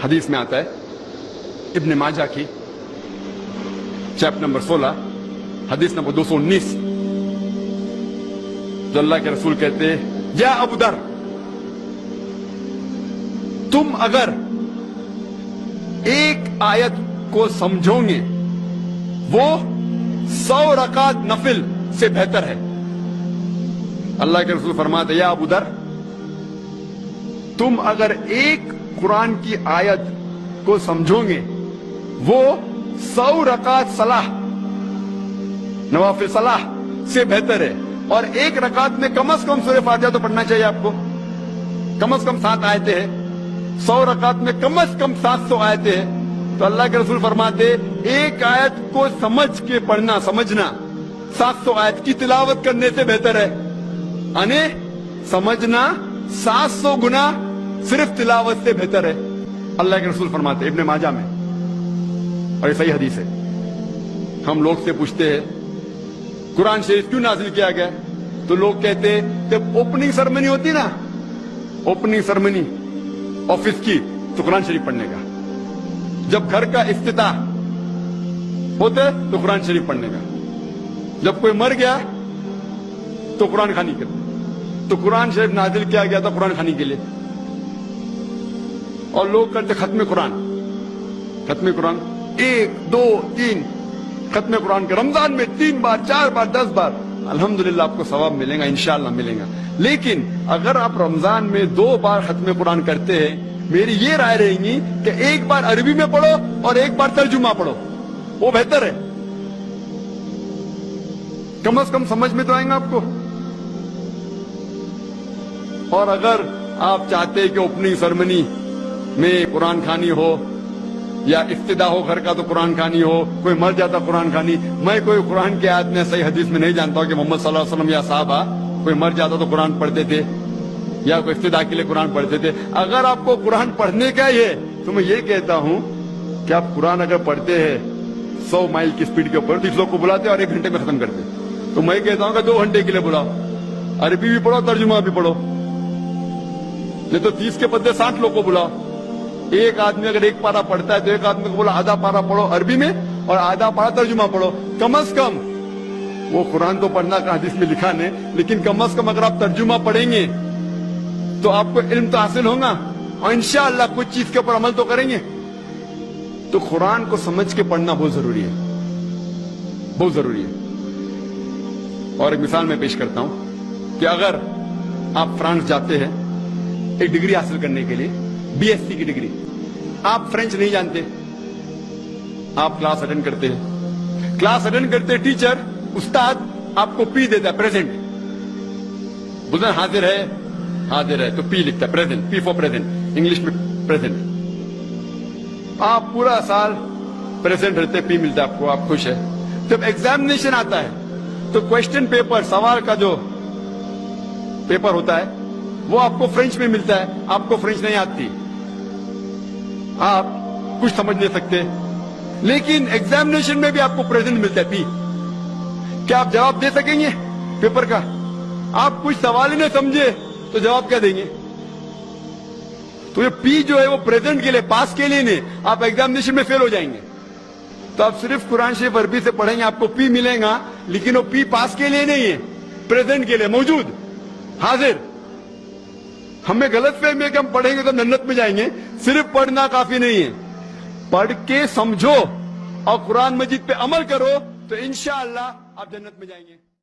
حدیث میں آتا ہے ابن ماجہ کی چیپٹر نمبر 16 حدیث نمبر 219 جو اللہ کے رسول کہتے ہیں یا ابو در تم اگر ایک آیت کو سمجھو گے وہ 100 رکعت نفل سے بہتر ہے. اللہ کے رسول فرماتے یا ابو در تم اگر ایک قرآن کی آیت کو سمجھو گے وہ 100 رکعت صلاح نوافل صلاح سے بہتر ہے. اور ایک رکعت میں کم از کم سورہ فاتحہ تو پڑھنا چاہیے آپ کو. کم از کم 7 آیتیں ہیں. 100 رکعت میں کم از کم 700 آیتیں ہیں. تو اللہ کے رسول فرماتے ایک آیت کو سمجھ کے پڑھنا سمجھنا 700 آیت کی تلاوت کرنے سے بہتر ہے. یعنی سمجھنا 700 گنا صرف تلاوت سے بہتر ہے. اللہ کے رسول فرماتے ابن ماجہ میں اور یہ صحیح حدیث ہے. ہم لوگ سے پوچھتے ہیں قرآن شریف کیوں نازل کیا گیا تو لوگ کہتے ہیں جب اوپننگ سرمنی ہوتی نا اوپننگ سرمنی آفس کی تو قرآن شریف پڑھنے کا. جب گھر کا افتتاح ہوتا ہے تو قرآن شریف پڑھنے کا. جب کوئی مر گیا تو قرآن خوانی کرتے. تو قرآن شریف نازل کیا گیا تھا قرآن خوانی کے لیے. اور لوگ کرتے ختم قرآن 1 2 3 ختم قرآن کے رمضان میں 3 بار 4 بار 10 بار الحمدللہ آپ کو ثواب ملے گا انشاءاللہ ملے گا. لیکن اگر آپ رمضان میں 2 بار ختم قرآن کرتے ہیں میری یہ رائے رہے گی کہ 1 بار عربی میں پڑھو اور 1 بار ترجمہ پڑھو وہ بہتر ہے. کم از کم سمجھ میں تو آئیں گا آپ کو. اور اگر آپ چاہتے ہیں کہ اوپننگ سرمنی میں قرآن خوانی ہو یا افتتاح ہو گھر کا تو قرآن خوانی ہو کوئی مر جاتا قرآن خوانی. میں کوئی قرآن کے آیت میں صحیح حدیث میں نہیں جانتا ہوں کہ محمد صلی اللہ علیہ وسلم یا صحابہ کوئی مر جاتا تو قرآن پڑھتے تھے یا کوئی افتتاح کے لیے قرآن پڑھتے تھے. اگر آپ کو قرآن پڑھنے کا ہی ہے تو میں یہ کہتا ہوں کہ آپ قرآن اگر پڑھتے ہیں 100 مائل کی سپیڈ کے اوپر 30 لوگ کو بلاتے اور 1 گھنٹے میں ختم کرتے تو میں کہتا ہوں کہ 2 گھنٹے کے لیے بلاؤ. عربی بھی پڑھو ترجمہ بھی پڑھو. نہیں تو 30 کے بدلے 60 لوگ کو بلاؤ. ایک آدمی اگر 1 پارہ پڑھتا ہے تو ایک آدمی کو بولا آدھا پارہ پڑھو عربی میں اور آدھا پارہ ترجمہ پڑھو. کم از کم وہ قرآن تو پڑھنا کا حدیث میں لکھا نہیں لیکن کم از کم اگر آپ ترجمہ پڑھیں گے تو آپ کو علم تو حاصل ہوگا اور انشاءاللہ کچھ چیز کے اوپر عمل تو کریں گے. تو قرآن کو سمجھ کے پڑھنا بہت ضروری ہے بہت ضروری ہے. اور ایک مثال میں پیش کرتا ہوں کہ اگر آپ فرانس جاتے ہیں ایک ڈگری حاصل کرنے کے لیے BSc کی ڈگری. آپ فرینچ نہیں جانتے آپ کلاس اٹینڈ کرتے ہیں ٹیچر استاد آپ کو پی دیتا ہے پریزنٹ بولتے ہیں حاضر ہے تو پی لکھتا ہے present P for present English میں پریزنٹ. آپ پورا سال پریزنٹ رہتے پی ملتا ہے آپ کو آپ خوش ہے. جب ایگزامینیشن آتا ہے تو کوشچن پیپر سوال کا جو پیپر ہوتا ہے وہ آپ کو فرینچ میں ملتا ہے. آپ کو فرینچ نہیں آتی آپ کچھ سمجھ نہیں سکتے لیکن ایگزامینیشن میں بھی آپ کو پریزنٹ ملتا ہے پی. کیا آپ جواب دے سکیں گے پیپر کا؟ آپ کچھ سوال ہی نہیں سمجھے تو جواب کیا دیں گے؟ تو یہ پی جو ہے وہ پریزنٹ کے لیے پاس کے لیے نہیں. آپ ایگزامینیشن میں فیل ہو جائیں گے. تو آپ صرف قرآن شریف عربی سے پڑھیں گے آپ کو پی ملے گا لیکن وہ پی پاس کے لیے نہیں ہے پریزنٹ کے لیے موجود حاضر. ہمیں غلط فہمی ہے کہ ہم پڑھیں گے تو جنت میں جائیں گے. صرف پڑھنا کافی نہیں ہے پڑھ کے سمجھو اور قرآن مجید پہ عمل کرو تو انشاءاللہ آپ جنت میں جائیں گے.